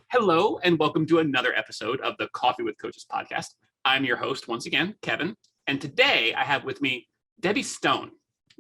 Hello, and welcome to another episode of the Coffee with Coaches podcast. I'm your host, once again, Kevin, and today I have with me Debby Stone.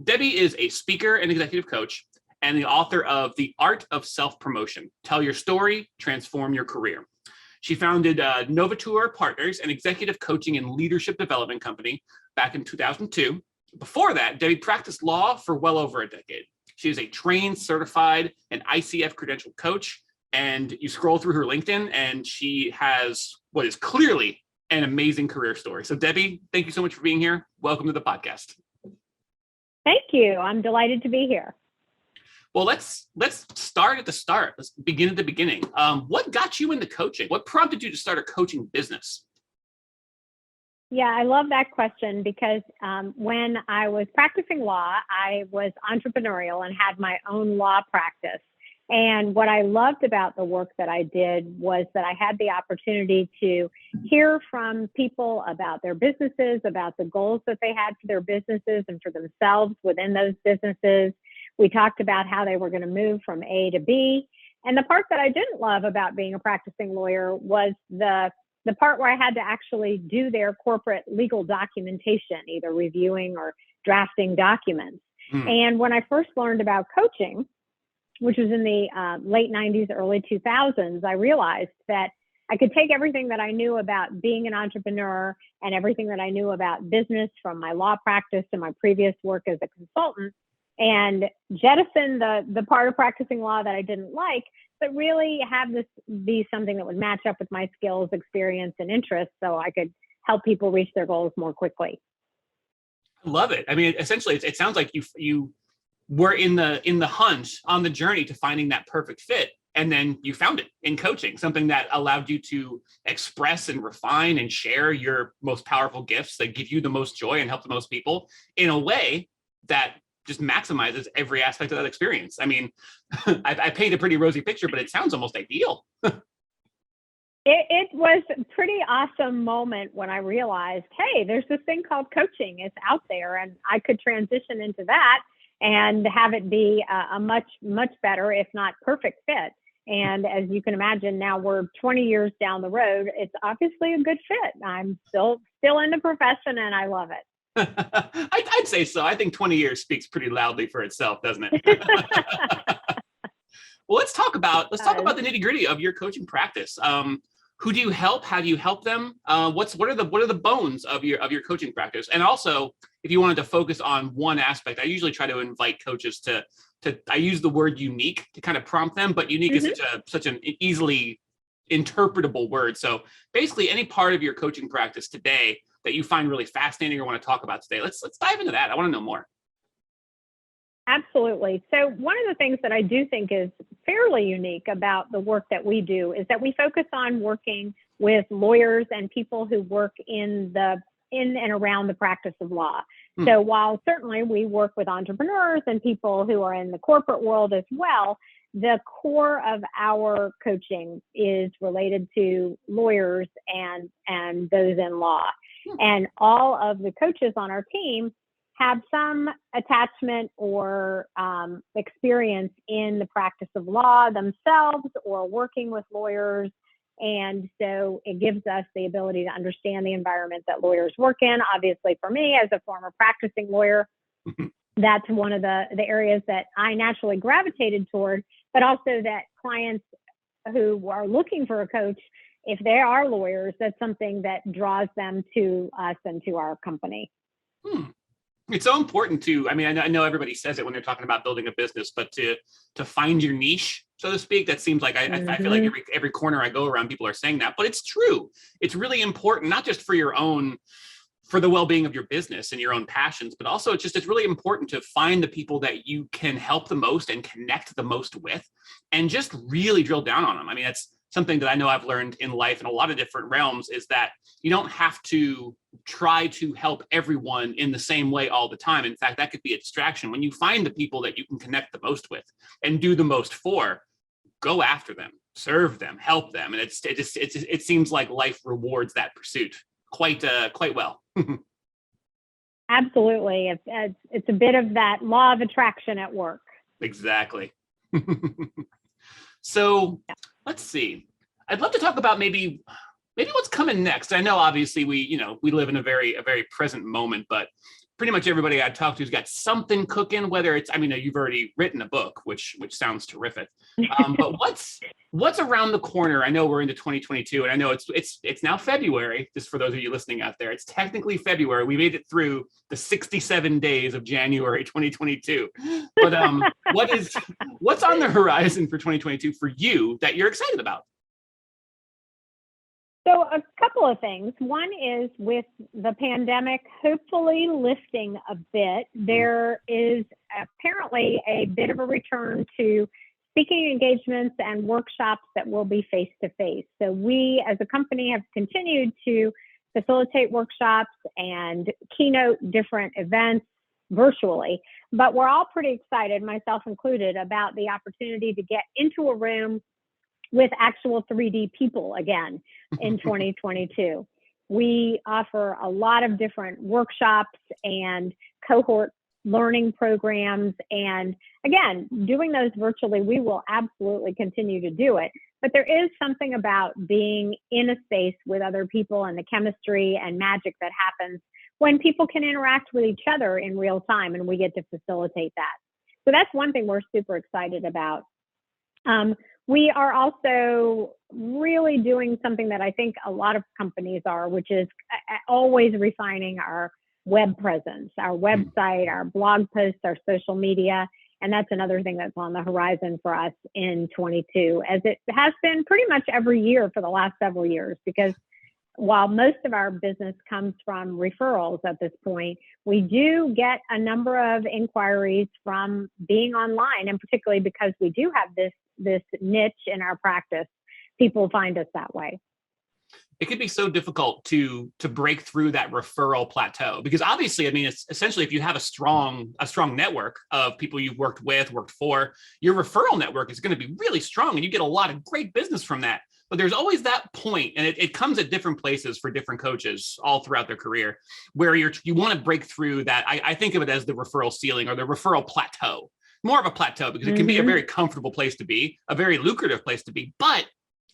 Debby is a speaker and executive coach and the author of The Art of Self-Promotion, Tell Your Story, Transform Your Career. She founded Novateur Partners, an executive coaching and leadership development company, back in 2002. Before that, Debby practiced law for well over a decade. She is a trained, certified, and ICF credentialed coach. And you scroll through her LinkedIn and she has what is clearly an amazing career story. So Debby, thank you so much for being here. Welcome to the podcast. Thank you. I'm delighted to be here. Well, let's start at the start. Let's begin at the beginning. What got you into coaching? What prompted you to start a coaching business? Yeah, I love that question because when I was practicing law, I was entrepreneurial and had my own law practice. And what I loved about the work that I did was that I had the opportunity to hear from people about their businesses, about the goals that they had for their businesses and for themselves within those businesses. We talked about how they were going to move from A to B. And the part that I didn't love about being a practicing lawyer was the part where I had to actually do their corporate legal documentation, either reviewing or drafting documents. And when I first learned about coaching, which was in the late 90s, early 2000s, I realized that I could take everything that I knew about being an entrepreneur and everything that I knew about business from my law practice and my previous work as a consultant and jettison the part of practicing law that I didn't like, but really have this be something that would match up with my skills, experience, and interests so I could help people reach their goals more quickly. I love it. I mean, essentially, it sounds like you were in the hunt on the journey to finding that perfect fit. And then you found it in coaching, something that allowed you to express and refine and share your most powerful gifts that give you the most joy and help the most people in a way that just maximizes every aspect of that experience. I mean, I paint a pretty rosy picture, but it sounds almost ideal. It was a pretty awesome moment when I realized, hey, there's this thing called coaching. It's out there and I could transition into that and have it be a much, much better, if not perfect fit. And as you can imagine, now we're 20 years down the road. It's obviously a good fit. I'm still in the profession and I love it. I'd say so. I think 20 years speaks pretty loudly for itself, doesn't it? Well, let's talk about the nitty gritty of your coaching practice. Who do you help? How do you help them? What are the bones of your coaching practice? And also, if you wanted to focus on one aspect, I usually try to invite coaches to I use the word unique to kind of prompt them, but unique is such an easily interpretable word. So basically, any part of your coaching practice today that you find really fascinating or want to talk about today, let's dive into that. I want to know more. Absolutely. So one of the things that I do think is fairly unique about the work that we do is that we focus on working with lawyers and people who work in and around the practice of law. So while certainly we work with entrepreneurs and people who are in the corporate world as well, the core of our coaching is related to lawyers and those in law. And all of the coaches on our team have some attachment or experience in the practice of law themselves or working with lawyers. And so it gives us the ability to understand the environment that lawyers work in. Obviously, for me, as a former practicing lawyer, that's one of the areas that I naturally gravitated toward, but also that clients who are looking for a coach, if they are lawyers, that's something that draws them to us and to our company. It's so important to, I mean, I know everybody says it when they're talking about building a business, but to find your niche, so to speak, that seems like I feel like every corner I go around, people are saying that, but it's true. It's really important, not just for the well-being of your business and your own passions, but also it's really important to find the people that you can help the most and connect the most with and just really drill down on them. I mean, that's something that I know I've learned in life in a lot of different realms is that you don't have to try to help everyone in the same way all the time. In fact, that could be a distraction. When you find the people that you can connect the most with and do the most for, go after them, serve them, help them. And it seems like life rewards that pursuit quite well. Absolutely. It's a bit of that law of attraction at work. Exactly. So let's see. I'd love to talk about maybe what's coming next. I know obviously we live in a very present moment, but pretty much everybody I talk to has got something cooking. Whether it's, I mean, you've already written a book, which sounds terrific. But what's around the corner? I know we're into 2022, and I know it's now February. Just for those of you listening out there, it's technically February. We made it through the 67 days of January 2022. But what's on the horizon for 2022 for you that you're excited about? So a couple of things. One is with the pandemic hopefully lifting a bit, there is apparently a bit of a return to speaking engagements and workshops that will be face-to-face. So we as a company have continued to facilitate workshops and keynote different events virtually, but we're all pretty excited, myself included, about the opportunity to get into a room with actual 3D people again in 2022. We offer a lot of different workshops and cohort learning programs. And again, doing those virtually, we will absolutely continue to do it. But there is something about being in a space with other people and the chemistry and magic that happens when people can interact with each other in real time, and we get to facilitate that. So that's one thing we're super excited about. We are also really doing something that I think a lot of companies are, which is always refining our web presence, our website, our blog posts, our social media. And that's another thing that's on the horizon for us in 22, as it has been pretty much every year for the last several years, because while most of our business comes from referrals at this point, we do get a number of inquiries from being online, and particularly because we do have this niche in our practice, people find us that way. It can be so difficult to break through that referral plateau, because obviously, I mean, it's essentially, if you have a strong network of people you've worked with, worked for, your referral network is going to be really strong, and you get a lot of great business from that. But there's always that point, and it comes at different places for different coaches all throughout their career, where you want to break through that. I think of it as the referral ceiling or the referral plateau. More of a plateau, because it can be a very comfortable place to be, a very lucrative place to be, but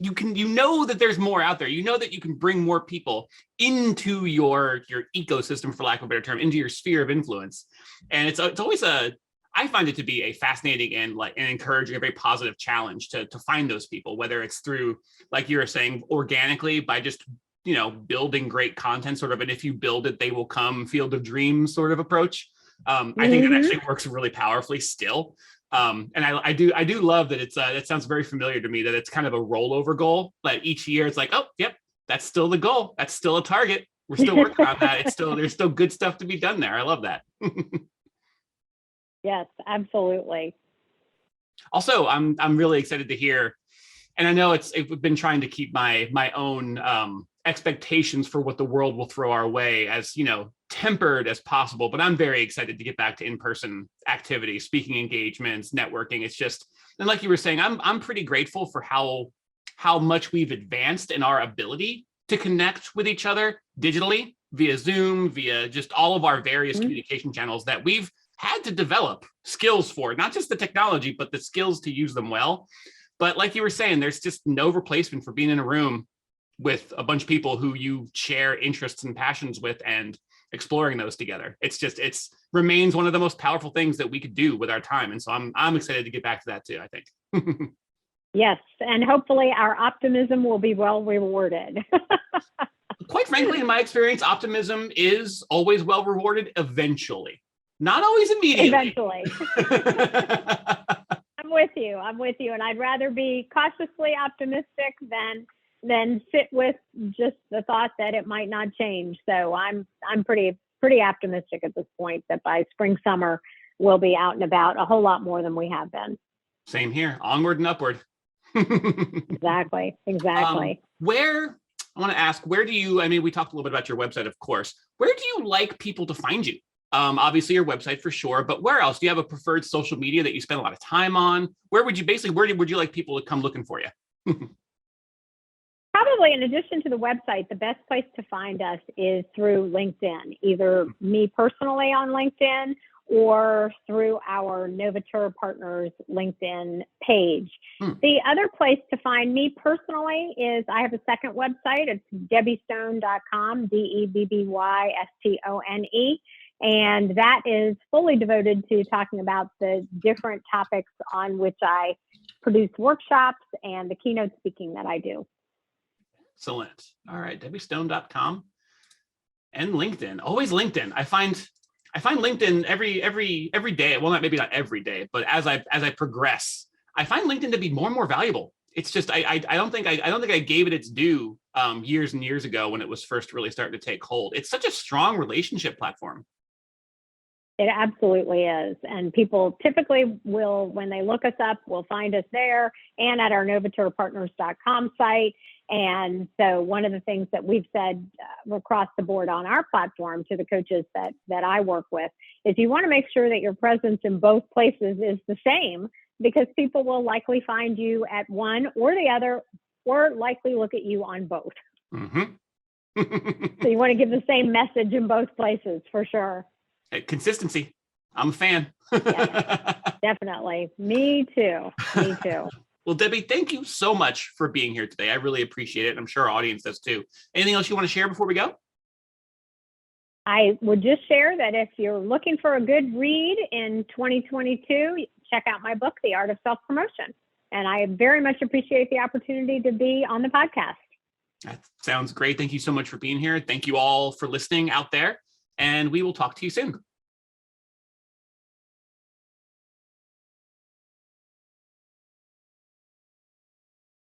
you know that there's more out there. You know that you can bring more people into your ecosystem, for lack of a better term, into your sphere of influence. And it's always I find it to be a fascinating and encouraging, a very positive challenge to find those people, whether it's through, like you were saying, organically by just building great content, sort of an if you build it, they will come field of dreams sort of approach. I think that actually works really powerfully still. And I do love that it sounds very familiar to me, that it's kind of a rollover goal, but each year it's like, oh, yep, that's still the goal. That's still a target. We're still working on that. There's still good stuff to be done there. I love that. Yes, absolutely. Also, I'm really excited to hear, and I know I've been trying to keep my own expectations for what the world will throw our way as tempered as possible, but I'm very excited to get back to in-person activities, speaking engagements, networking. It's just, and like you were saying, I'm pretty grateful for how much we've advanced in our ability to connect with each other digitally via Zoom, via just all of our various communication channels that we've had to develop skills for, not just the technology, but the skills to use them well. But like you were saying, there's just no replacement for being in a room with a bunch of people who you share interests and passions with and exploring those together. It's remains one of the most powerful things that we could do with our time. And so I'm excited to get back to that too, I think. Yes. And hopefully our optimism will be well rewarded. Quite frankly, in my experience, optimism is always well rewarded eventually. Not always immediately. Eventually. I'm with you. And I'd rather be cautiously optimistic than sit with just the thought that it might not change. So I'm pretty optimistic at this point that by spring, summer, we'll be out and about a whole lot more than we have been. Same here. Onward and upward. Exactly. I want to ask, where do you, I mean, we talked a little bit about your website, of course. Where do you like people to find you? Obviously your website for sure, but where else? Do you have a preferred social media that you spend a lot of time on? Where would you like people to come looking for you? Probably in addition to the website, the best place to find us is through LinkedIn, either me personally on LinkedIn or through our Novature Partners LinkedIn page. The other place to find me personally is I have a second website. It's debbystone.com, DEBBYSTONE. And that is fully devoted to talking about the different topics on which I produce workshops and the keynote speaking that I do. Excellent. All right, debbystone.com and LinkedIn. Always LinkedIn. I find LinkedIn every day. Well, maybe not every day, but as I progress, I find LinkedIn to be more and more valuable. It's just I don't think I gave it its due years and years ago when it was first really starting to take hold. It's such a strong relationship platform. It absolutely is. And people typically will, when they look us up, will find us there and at our novaturepartners.com site. And so one of the things that we've said across the board on our platform to the coaches that I work with is you want to make sure that your presence in both places is the same, because people will likely find you at one or the other, or likely look at you on both. Mm-hmm. So you want to give the same message in both places for sure. Consistency. I'm a fan. Yes, definitely. Me too. Me too. Well, Debbie, thank you so much for being here today. I really appreciate it. I'm sure our audience does too. Anything else you want to share before we go? I would just share that if you're looking for a good read in 2022, check out my book, The Art of Self-Promotion. And I very much appreciate the opportunity to be on the podcast. That sounds great. Thank you so much for being here. Thank you all for listening out there. And we will talk to you soon.